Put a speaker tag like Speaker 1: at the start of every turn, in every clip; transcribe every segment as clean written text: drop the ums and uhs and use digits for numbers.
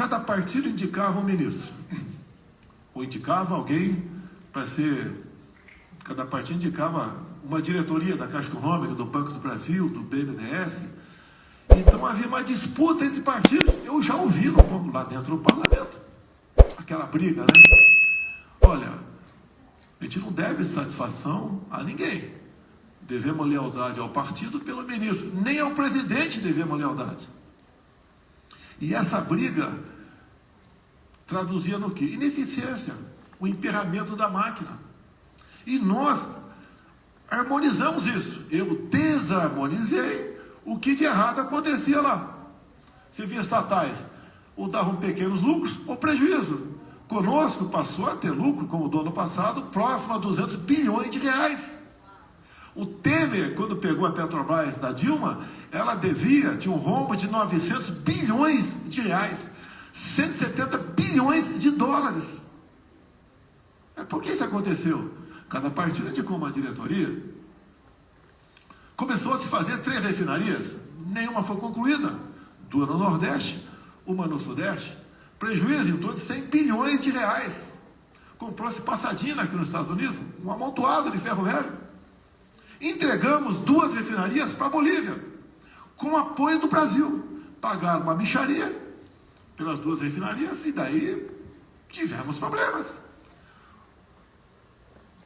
Speaker 1: cada partido indicava um ministro, ou indicava alguém para ser, cada partido indicava uma diretoria da Caixa Econômica, do Banco do Brasil, do BNDES. Então havia uma disputa entre partidos. Eu já ouvi lá dentro do parlamento aquela briga, né? Olha, a gente não deve satisfação a ninguém. Devemos lealdade ao partido pelo ministro. Nem ao presidente devemos lealdade. E essa briga traduzia no quê? Ineficiência, o emperramento da máquina. E nós harmonizamos isso. Eu desarmonizei o que de errado acontecia lá. Você via estatais, ou davam pequenos lucros ou prejuízo. Conosco passou a ter lucro, como do ano passado, próximo a 200 bilhões de reais. O Temer, quando pegou a Petrobras da Dilma, ela tinha um rombo de 900 bilhões de reais, 170 bilhões de dólares. Por que isso aconteceu? Cada partido indicou uma diretoria. Começou a se fazer 3 refinarias, nenhuma foi concluída. 2 no Nordeste, 1 no Sudeste. Prejuízo em torno de 100 bilhões de reais. Comprou-se Passadina aqui nos Estados Unidos, um amontoado de ferro velho. Entregamos 2 refinarias para a Bolívia, com apoio do Brasil. Pagaram uma mixaria pelas 2 refinarias e daí tivemos problemas.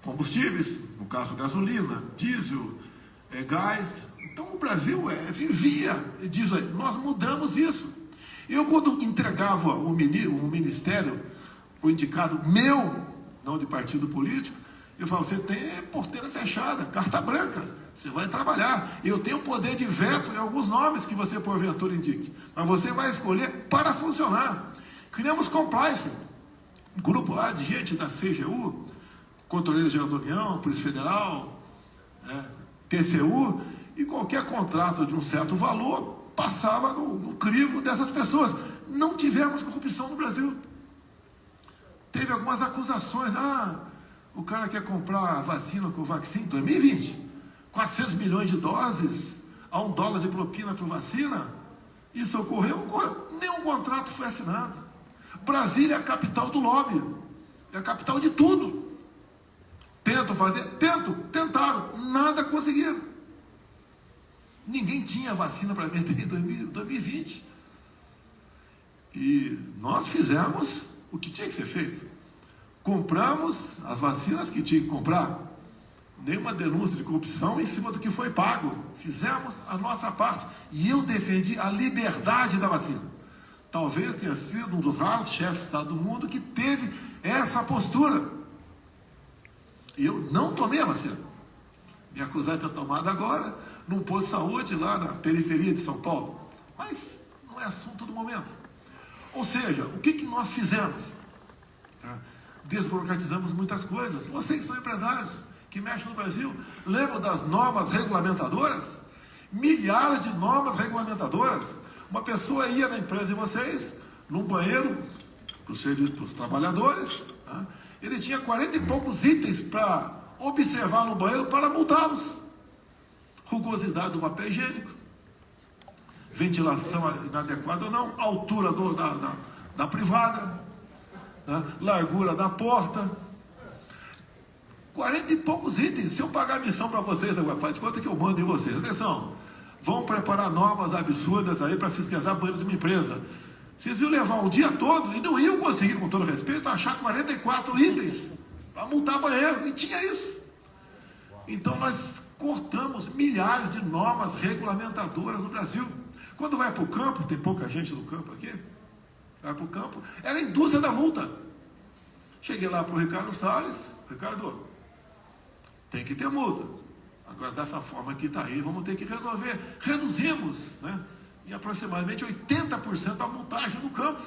Speaker 1: Combustíveis, no caso gasolina, diesel, gás. Então o Brasil vivia disso aí. Nós mudamos isso. Eu, quando entregava o ministério, o indicado meu, não de partido político, eu falava, você tem porteira fechada, carta branca, você vai trabalhar. Eu tenho poder de veto em alguns nomes que você porventura indique, mas você vai escolher para funcionar. Criamos compliance, um grupo lá de gente da CGU, Controladoria Geral da União, Polícia Federal, TCU, e qualquer contrato de um certo valor passava no crivo dessas pessoas. Não tivemos corrupção no Brasil. Teve algumas acusações, o cara quer comprar vacina com Vaccine 2020, 400 milhões de doses, a $1 de propina por vacina. Isso ocorreu? Nenhum contrato foi assinado. Brasília é a capital do lobby, é a capital de tudo. Tentaram, nada conseguiram. Ninguém tinha vacina para vender em 2020. E nós fizemos o que tinha que ser feito. Compramos as vacinas que tinha que comprar. Nenhuma denúncia de corrupção em cima do que foi pago. Fizemos a nossa parte. E eu defendi a liberdade da vacina. Talvez tenha sido um dos raros chefes de Estado do mundo que teve essa postura. E eu não tomei a vacina. Me acusaram de ter tomado agora, num posto de saúde lá na periferia de São Paulo. Mas não é assunto do momento. Ou seja, o que nós fizemos? Desburocratizamos muitas coisas. Vocês que são empresários, que mexem no Brasil, lembram das normas regulamentadoras? Milhares de normas regulamentadoras. Uma pessoa ia na empresa de vocês, num banheiro, para os trabalhadores, ele tinha 40 e poucos itens para observar no banheiro para multá-los. Rugosidade do papel higiênico, ventilação inadequada ou não, altura da privada, largura da porta. 40 e poucos itens. Se eu pagar a missão para vocês agora, faz de conta que eu mando em vocês. Atenção, vão preparar normas absurdas aí para fiscalizar banheiro de uma empresa. Vocês iam levar um dia todo e não iam conseguir, com todo respeito, achar 44 itens para multar banheiro. E tinha isso. Então nós cortamos milhares de normas regulamentadoras no Brasil. Quando vai para o campo, tem pouca gente no campo aqui, vai para o campo, era a indústria da multa. Cheguei lá para o Ricardo Salles, Ricardo, tem que ter multa. Agora, dessa forma que está aí, vamos ter que resolver. Reduzimos, em aproximadamente 80% a multagem no campo.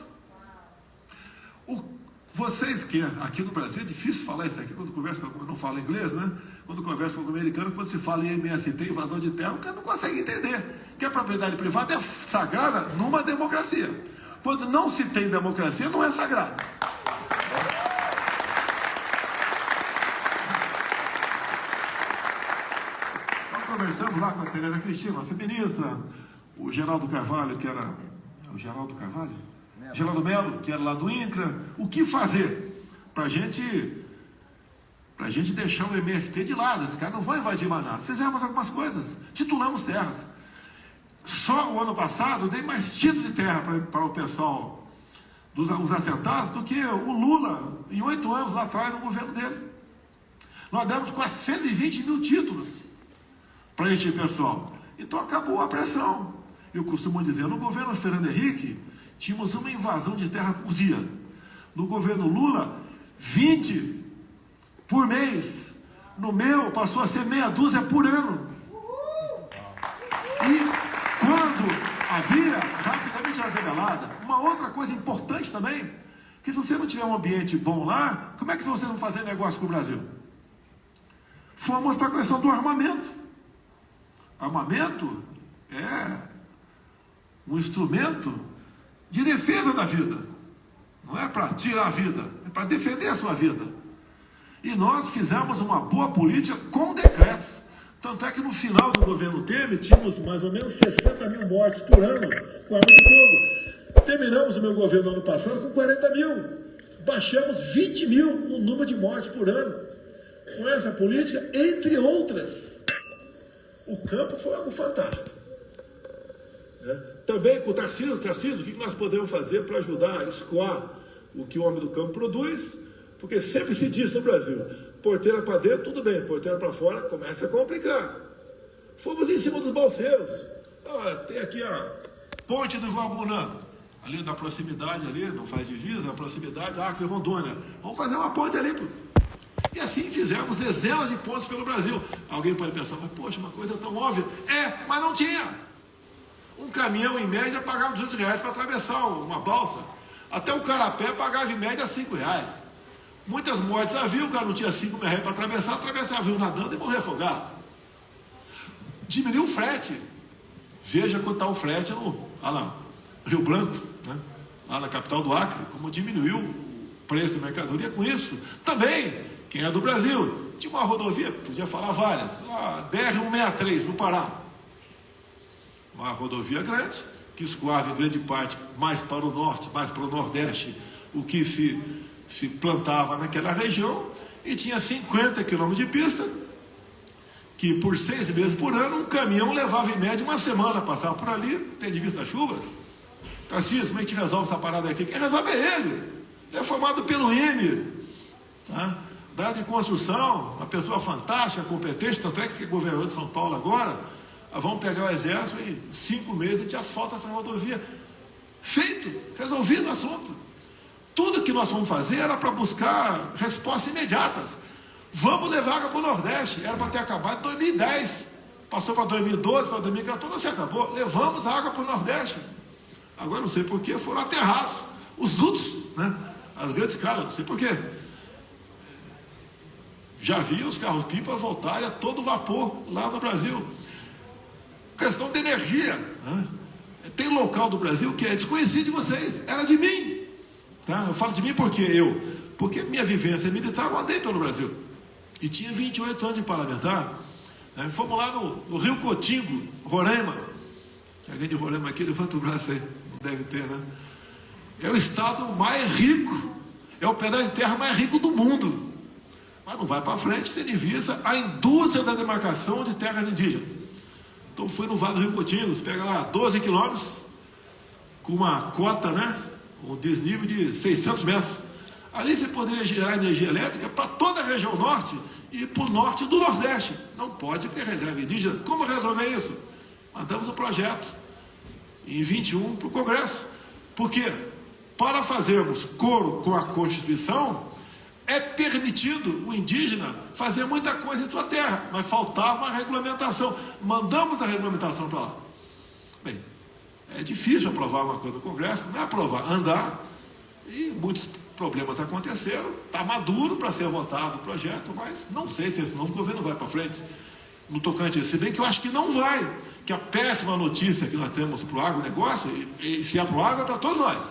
Speaker 1: Vocês que aqui no Brasil, é difícil falar isso aqui, quando converso com, eu não falo inglês, quando converso com o americano, quando se fala em MST, invasão de terra, o cara não consegue entender que a propriedade privada é sagrada numa democracia. Quando não se tem democracia, não é sagrada. Nós conversamos lá com a Tereza Cristina, nossa ministra, o Geraldo Carvalho, que era... O Geraldo Carvalho? Geraldo Melo, que era lá do INCRA. O que fazer para a gente deixar o MST de lado? Esse cara não vai invadir mais nada. Fizemos algumas coisas, titulamos terras. Só o ano passado eu dei mais título de terra para o pessoal dos assentados do que o Lula, em 8 anos lá atrás, no governo dele. Nós demos 420 mil títulos para este pessoal. Então acabou a pressão. Eu costumo dizer, no governo Fernando Henrique, tínhamos uma invasão de terra por dia. No governo Lula, 20 por mês. No meu, passou a ser meia dúzia por ano. E quando havia, rapidamente era rebelada. Uma outra coisa importante também, que se você não tiver um ambiente bom lá, como é que vocês vão fazer negócio com o Brasil? Fomos para a questão do armamento. Armamento é um instrumento de defesa da vida. Não é para tirar a vida, é para defender a sua vida. E nós fizemos uma boa política com decretos. Tanto é que no final do governo Temer, tínhamos mais ou menos 60 mil mortes por ano com arma de fogo. Terminamos o meu governo ano passado com 40 mil. Baixamos 20 mil o número de mortes por ano. Com essa política, entre outras. O campo foi algo fantástico. Também com o Tarcísio, o que nós podemos fazer para ajudar a escoar o que o homem do campo produz? Porque sempre se diz no Brasil, porteira para dentro, tudo bem, porteira para fora, começa a complicar. Fomos em cima dos balseiros. Tem aqui a ponte do Valbunã, ali na proximidade, ali, não faz divisa, na proximidade, Acre e Rondônia. Vamos fazer uma ponte ali, pô. E assim fizemos dezenas de pontes pelo Brasil. Alguém pode pensar, mas poxa, uma coisa tão óbvia. Mas não tinha. Um caminhão, em média, pagava R$200 para atravessar uma balsa. Até o cara a pé pagava, em média, R$5. Muitas mortes havia, o cara não tinha R$5 para atravessava o rio nadando e morrer afogado. Diminuiu o frete. Veja quanto está o frete lá no Rio Branco, né? Lá na capital do Acre, como diminuiu o preço da mercadoria com isso. Também, quem é do Brasil, tinha uma rodovia, podia falar várias, lá, BR-163, no Pará. Uma rodovia grande, que escoava em grande parte mais para o norte, mais para o nordeste, o que se plantava naquela região, e tinha 50 quilômetros de pista, que por 6 meses por ano, um caminhão levava em média uma semana, passava por ali, tem de vista chuvas. Tarcísio, como é que a gente resolve essa parada aqui? Quem resolve é ele. Ele é formado pelo IME, tá? Da área de construção, uma pessoa fantástica, competente, tanto é que é governador de São Paulo agora. Vamos pegar o exército e em 5 meses a gente asfalta essa rodovia. Feito, resolvido o assunto. Tudo que nós vamos fazer era para buscar respostas imediatas. Vamos levar água para o Nordeste. Era para ter acabado em 2010. Passou para 2012, para 2014, não se acabou. Levamos a água para o Nordeste. Agora não sei porquê, foram aterrados. Os dutos, né? As grandes caras, não sei porquê. Já vi os carros-pipa voltarem a todo vapor lá no Brasil. Questão de energia, né? Tem local do Brasil que é desconhecido de vocês, era de mim, tá? Eu falo de mim porque minha vivência militar, eu andei pelo Brasil e tinha 28 anos de parlamentar, né? Fomos lá no Rio Cotingo, Roraima. Tem alguém de Roraima aqui? Levanta o braço aí, não deve ter, né? É o estado mais rico, é o pedaço de terra mais rico do mundo, mas não vai para frente, tem divisa a indústria da demarcação de terras indígenas. Então fui no Vale do Rio Cotinho, você pega lá 12 quilômetros, com uma cota, né? Um desnível de 600 metros. Ali você poderia gerar energia elétrica para toda a região norte e para o norte do Nordeste. Não pode, porque é reserva indígena. Como resolver isso? Mandamos um projeto em 21 para o Congresso. Porque para fazermos coro com a Constituição, é permitido o indígena fazer muita coisa em sua terra, mas faltava uma regulamentação. Mandamos a regulamentação para lá. Bem, é difícil aprovar uma coisa no Congresso, não é aprovar, andar, e muitos problemas aconteceram. Está maduro para ser votado o projeto, mas não sei se esse novo governo vai para frente no tocante a isso. Se bem que eu acho que não vai, que a péssima notícia que nós temos para o agronegócio, e se é para o agro, é para todos nós.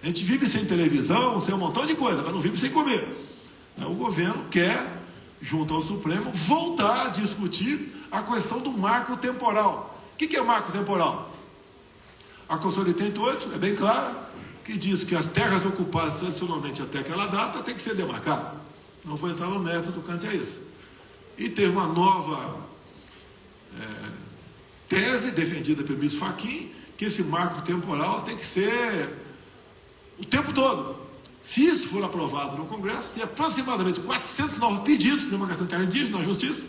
Speaker 1: A gente vive sem televisão, sem um montão de coisa, mas não vive sem comer. O governo quer, junto ao Supremo, voltar a discutir a questão do marco temporal. O que é marco temporal? A Constituição de 88 é bem clara, que diz que as terras ocupadas tradicionalmente até aquela data tem que ser demarcadas. Não vou entrar no mérito do Kant a isso. E teve uma nova tese defendida pelo ministro Fachin, que esse marco temporal tem que ser o tempo todo. Se isso for aprovado no Congresso, tem aproximadamente 400 novos pedidos de demarcação de terra indígena na Justiça,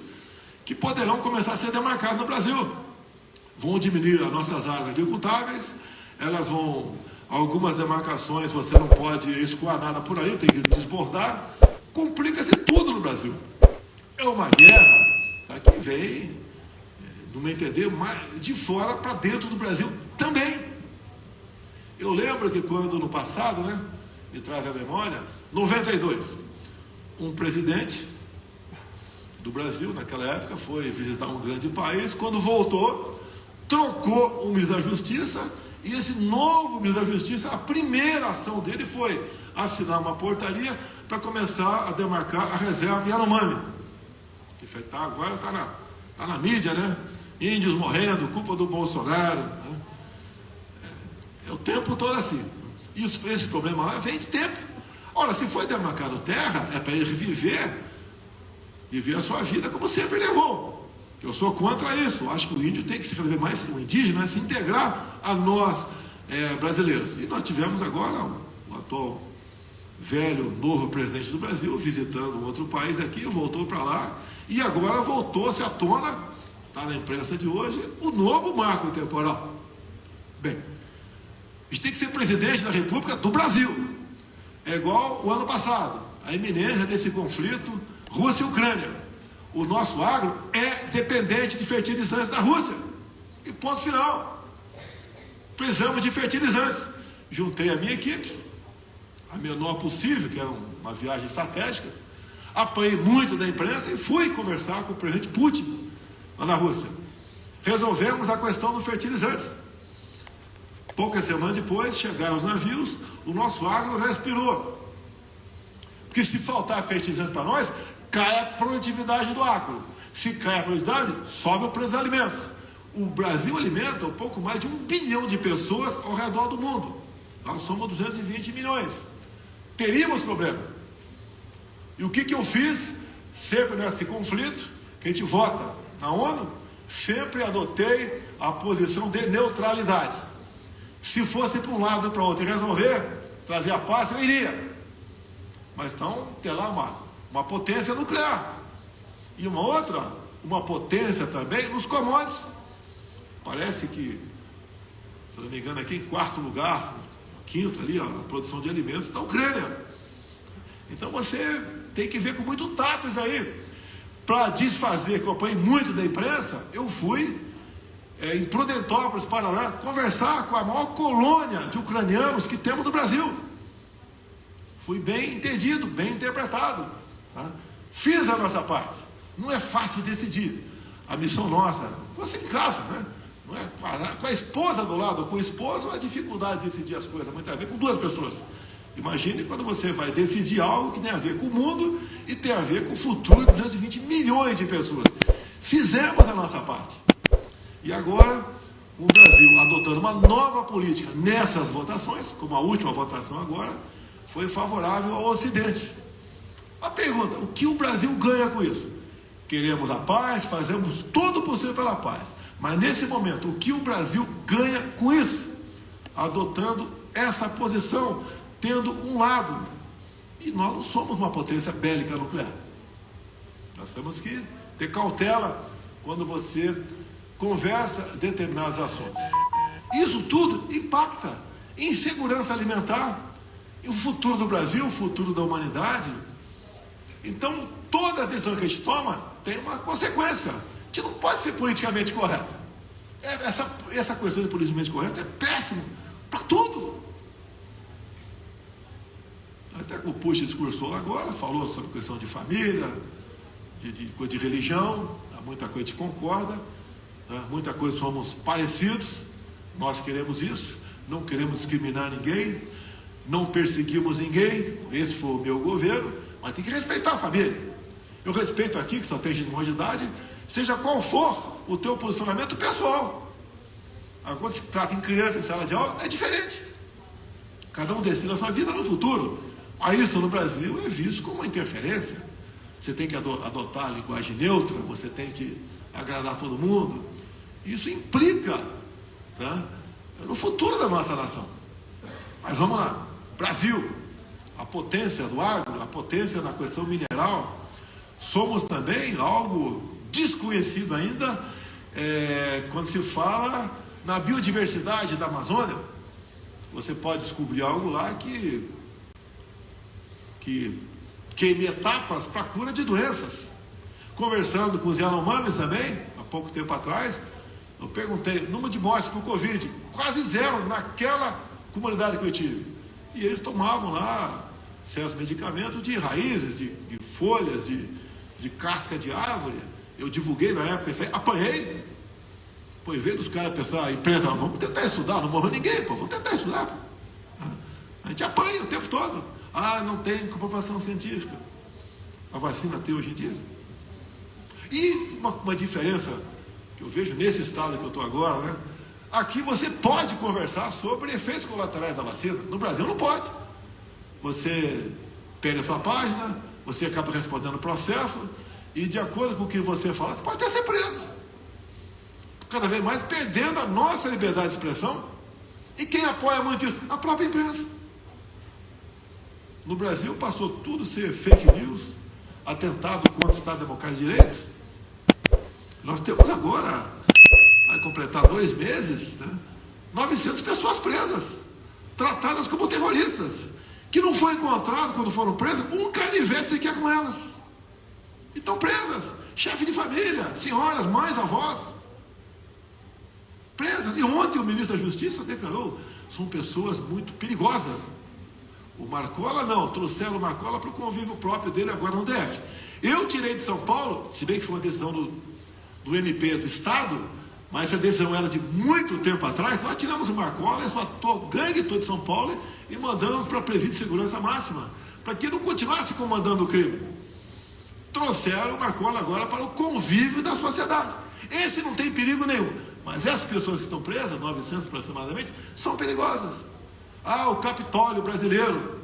Speaker 1: que poderão começar a ser demarcados no Brasil. Vão diminuir as nossas áreas agricultáveis, elas vão... Algumas demarcações você não pode escoar nada por aí, tem que desbordar. Complica-se tudo no Brasil. É uma guerra que vem, no meu entender, de fora para dentro do Brasil também. Eu lembro que quando no passado, me traz a memória, 92, um presidente do Brasil, naquela época, foi visitar um grande país, quando voltou, trocou o ministro da Justiça, e esse novo ministro da Justiça, a primeira ação dele foi assinar uma portaria para começar a demarcar a reserva Yanomami. Que agora está na mídia, Índios morrendo, culpa do Bolsonaro. É o tempo todo assim. E esse problema lá vem de tempo. Ora, se foi demarcado terra, é para ele viver a sua vida como sempre levou. Eu sou contra isso. Eu acho que o índio tem que se relevar mais, o indígena, se integrar a nós brasileiros. E nós tivemos agora o atual novo presidente do Brasil visitando um outro país aqui, voltou para lá e agora voltou-se à tona, está na imprensa de hoje, o novo marco temporal. Bem, a gente tem que ser presidente da República do Brasil. É igual o ano passado, a iminência desse conflito Rússia e Ucrânia. O nosso agro é dependente de fertilizantes da Rússia. E ponto final. Precisamos de fertilizantes. Juntei a minha equipe, a menor possível, que era uma viagem estratégica, apanhei muito da imprensa e fui conversar com o presidente Putin, lá na Rússia. Resolvemos a questão dos fertilizantes. Poucas semanas depois, chegaram os navios, o nosso agro respirou. Porque se faltar fertilizante para nós, cai a produtividade do agro. Se cai a produtividade, sobe o preço dos alimentos. O Brasil alimenta um pouco mais de 1 bilhão de pessoas ao redor do mundo. Nós somos 220 milhões. Teríamos problema. E o que eu fiz, sempre nesse conflito, que a gente vota na ONU, sempre adotei a posição de neutralidade. Se fosse para um lado e para o outro e resolver, trazer a paz, eu iria. Mas então, ter lá uma potência nuclear. E uma potência também nos commodities. Parece que, se não me engano, aqui em quarto lugar, quinto ali, a produção de alimentos da Ucrânia. Então você tem que ver com muito tato isso aí. Para desfazer, que eu apanhei muito da imprensa, eu fui em Prudentópolis, Paraná, conversar com a maior colônia de ucranianos que temos no Brasil. Fui bem entendido, bem interpretado. Fiz a nossa parte. Não é fácil decidir. A missão nossa, você em casa, não é? Com a esposa do lado, ou com o esposo, a dificuldade de decidir as coisas, muitas vezes com duas pessoas. Imagine quando você vai decidir algo que tem a ver com o mundo e tem a ver com o futuro de 220 milhões de pessoas. Fizemos a nossa parte. E agora, o Brasil adotando uma nova política nessas votações, como a última votação agora, foi favorável ao Ocidente. A pergunta, o que o Brasil ganha com isso? Queremos a paz, fazemos tudo possível pela paz. Mas nesse momento, o que o Brasil ganha com isso? Adotando essa posição, tendo um lado. E nós não somos uma potência bélica nuclear. Nós temos que ter cautela quando você conversa determinados assuntos. Isso tudo impacta em segurança alimentar, em o futuro do Brasil, o futuro da humanidade. Então, todas as decisões que a gente toma tem uma consequência. A gente não pode ser politicamente correto. Essa questão de politicamente correto é péssimo para tudo. Até que o Puxa discursou agora, falou sobre questão de família, de religião, muita coisa a gente concorda, muita coisa somos parecidos, nós queremos isso, não queremos discriminar ninguém, não perseguimos ninguém, esse foi o meu governo, mas tem que respeitar a família. Eu respeito aqui, que só tem gente de idade, seja qual for o teu posicionamento pessoal. Agora, quando se trata em criança, em sala de aula, é diferente. Cada um decide a sua vida no futuro. Mas isso no Brasil é visto como uma interferência. Você tem que adotar a linguagem neutra, você tem que agradar todo mundo. Isso implica, tá, no futuro da nossa nação. Mas vamos lá. Brasil, a potência do agro, a potência na questão mineral. Somos também algo desconhecido ainda quando se fala na biodiversidade da Amazônia. Você pode descobrir algo lá que queime etapas para a cura de doenças. Conversando com os Yanomamis também, há pouco tempo atrás, eu perguntei, número de mortes por Covid, quase zero naquela comunidade que eu tive. E eles tomavam lá certos medicamentos de raízes, de folhas, de casca de árvore. Eu divulguei na época isso aí, apanhei. Pô, em vez dos caras pensar, a empresa, vamos tentar estudar, não morreu ninguém, pô, vamos tentar estudar. Pô. A gente apanha o tempo todo. Não tem comprovação científica. A vacina tem hoje em dia. E uma diferença que eu vejo nesse estado que eu estou agora, né? Aqui você pode conversar sobre efeitos colaterais da vacina. No Brasil não pode. Você perde a sua página, você acaba respondendo o processo, e de acordo com o que você fala, você pode até ser preso. Cada vez mais perdendo a nossa liberdade de expressão. E quem apoia muito isso? A própria imprensa. No Brasil passou tudo a ser fake news, atentado contra o Estado Democrático de Direito. Nós temos agora, vai completar 2 meses, né, 900 pessoas presas, tratadas como terroristas, que não foi encontrado, quando foram presas, um canivete sequer com elas. E estão presas, chefe de família, senhoras, mães, avós, presas. E ontem o ministro da Justiça declarou, são pessoas muito perigosas. O Marcola não, trouxeram o Marcola para o convívio próprio dele agora no DF. Eu tirei de São Paulo, se bem que foi uma decisão do MP do Estado, mas essa decisão era de muito tempo atrás. Nós tiramos o Marcola, matou o gangue todo de São Paulo e mandamos para presídio de segurança máxima, para que ele não continuasse comandando o crime. Trouxeram o Marcola agora para o convívio da sociedade. Esse não tem perigo nenhum, mas essas pessoas que estão presas, 900 aproximadamente, são perigosas. O Capitólio brasileiro.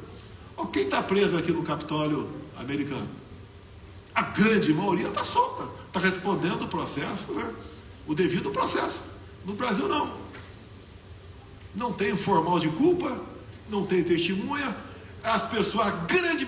Speaker 1: Quem está preso aqui no Capitólio americano? A grande maioria está solta, está respondendo o processo, né? O devido processo. No Brasil não. Não tem formal de culpa, não tem testemunha. As pessoas, a grande